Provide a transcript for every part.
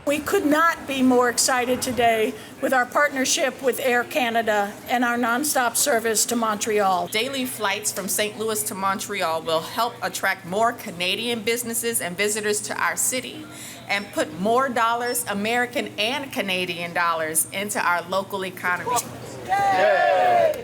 We could not be more excited today with our partnership with Air Canada and our nonstop service to Montreal. Daily flights from St. Louis to Montreal will help attract more Canadian businesses and visitors to our city and put more dollars, American and Canadian dollars, into our local economy.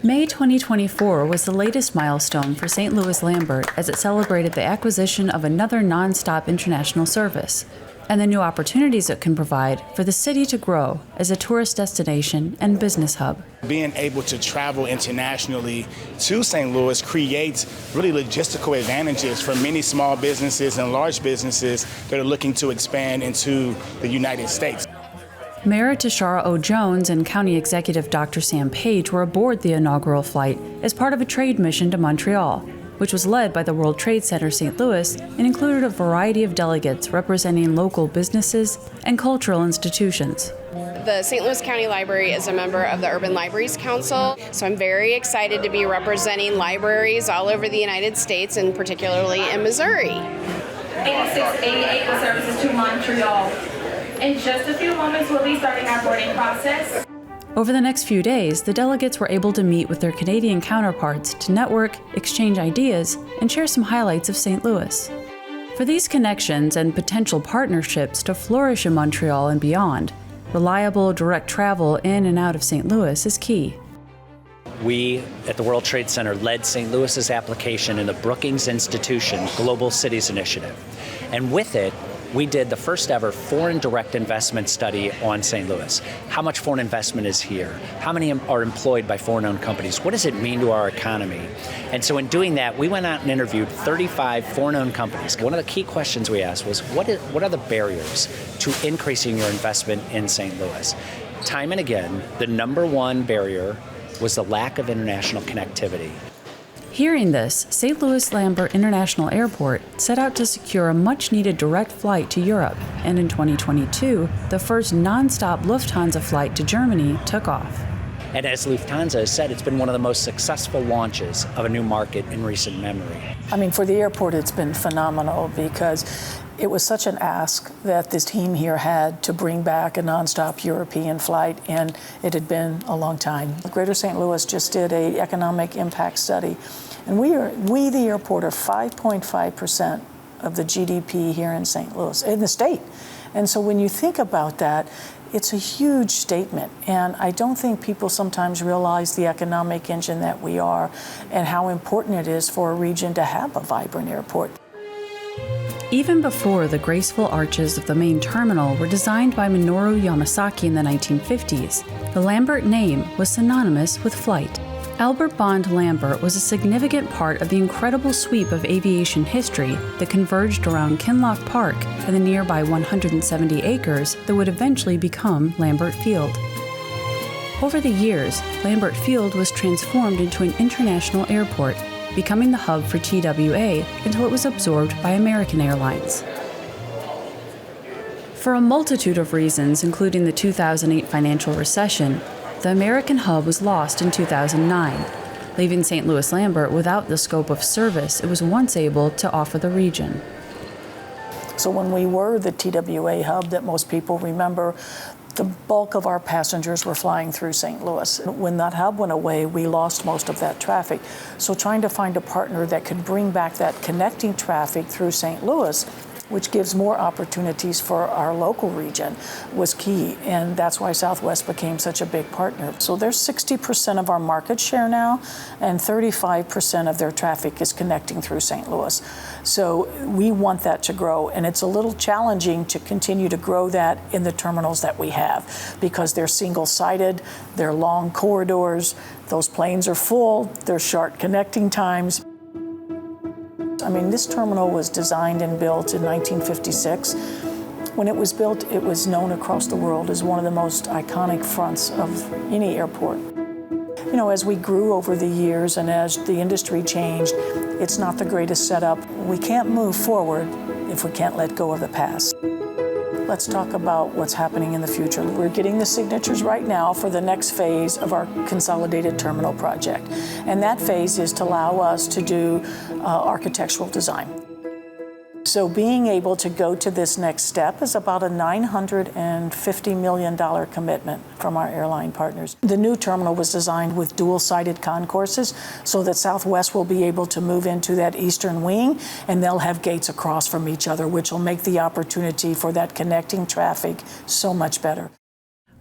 May 2024 was the latest milestone for St. Louis Lambert as it celebrated the acquisition of another nonstop international service and the new opportunities it can provide for the city to grow as a tourist destination and business hub. Being able to travel internationally to St. Louis creates really logistical advantages for many small businesses and large businesses that are looking to expand into the United States. Mayor Tashara O. Jones and County Executive Dr. Sam Page were aboard the inaugural flight as part of a trade mission to Montreal, which was led by the World Trade Center St. Louis and included a variety of delegates representing local businesses and cultural institutions. The St. Louis County Library is a member of the Urban Libraries Council, so I'm very excited to be representing libraries all over the United States and particularly in Missouri. 8688 with services to Montreal. In just a few moments, we'll be starting our boarding process. Over the next few days, the delegates were able to meet with their Canadian counterparts to network, exchange ideas, and share some highlights of St. Louis. For these connections and potential partnerships to flourish in Montreal and beyond, reliable, direct travel in and out of St. Louis is key. We at the World Trade Center led St. Louis's application in the Brookings Institution Global Cities Initiative. And with it, we did the first ever foreign direct investment study on St. Louis. How much foreign investment is here? How many are employed by foreign-owned companies? What does it mean to our economy? And so in doing that, we went out and interviewed 35 foreign-owned companies. One of the key questions we asked was, what are the barriers to increasing your investment in St. Louis? Time and again, the number one barrier was the lack of international connectivity. Hearing this, St. Louis Lambert International Airport set out to secure a much-needed direct flight to Europe, and in 2022, the first non-stop Lufthansa flight to Germany took off. And as Lufthansa has said, it's been one of the most successful launches of a new market in recent memory. I mean, for the airport, it's been phenomenal because it was such an ask that this team here had to bring back a nonstop European flight, and it had been a long time. Greater St. Louis just did an economic impact study, and we the airport, are 5.5% of the GDP here in St. Louis, in the state. And so when you think about that, it's a huge statement, and I don't think people sometimes realize the economic engine that we are and how important it is for a region to have a vibrant airport. Even before the graceful arches of the main terminal were designed by Minoru Yamasaki in the 1950s, the Lambert name was synonymous with flight. Albert Bond Lambert was a significant part of the incredible sweep of aviation history that converged around Kinloch Park and the nearby 170 acres that would eventually become Lambert Field. Over the years, Lambert Field was transformed into an international airport, becoming the hub for TWA until it was absorbed by American Airlines. For a multitude of reasons, including the 2008 financial recession, the American hub was lost in 2009, leaving St. Louis Lambert without the scope of service it was once able to offer the region. So when we were the TWA hub that most people remember, the bulk of our passengers were flying through St. Louis. When that hub went away, we lost most of that traffic. So trying to find a partner that could bring back that connecting traffic through St. Louis, which gives more opportunities for our local region, was key. And that's why Southwest became such a big partner. So they're 60% of our market share now, and 35% of their traffic is connecting through St. Louis. So we want that to grow, and it's a little challenging to continue to grow that in the terminals that we have because they're single-sided, they're long corridors, those planes are full, they're short connecting times. I mean, this terminal was designed and built in 1956. When it was built, it was known across the world as one of the most iconic fronts of any airport. You know, as we grew over the years and as the industry changed, it's not the greatest setup. We can't move forward if we can't let go of the past. Let's talk about what's happening in the future. We're getting the signatures right now for the next phase of our consolidated terminal project. And that phase is to allow us to do architectural design. So being able to go to this next step is about a $950 million commitment from our airline partners. The new terminal was designed with dual-sided concourses so that Southwest will be able to move into that eastern wing, and they'll have gates across from each other, which will make the opportunity for that connecting traffic so much better.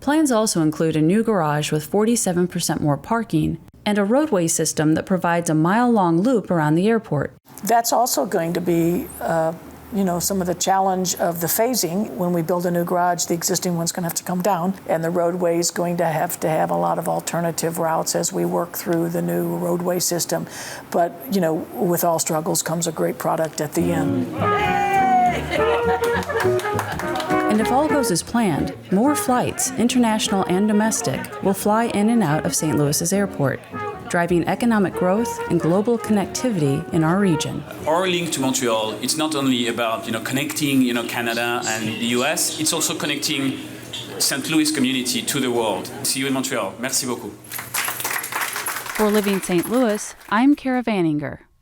Plans also include a new garage with 47% more parking and a roadway system that provides a mile-long loop around the airport. That's also going to be, some of the challenge of the phasing. When we build a new garage, the existing one's going to have to come down, and the roadway is going to have a lot of alternative routes as we work through the new roadway system. But, with all struggles comes a great product at the end. And if all goes as planned, more flights, international and domestic, will fly in and out of St. Louis's airport, driving economic growth and global connectivity in our region. Our link to Montreal, it's not only about connecting Canada and the US, it's also connecting St. Louis community to the world. See you in Montreal. Merci beaucoup. For Living St. Louis, I'm Kara Vanninger.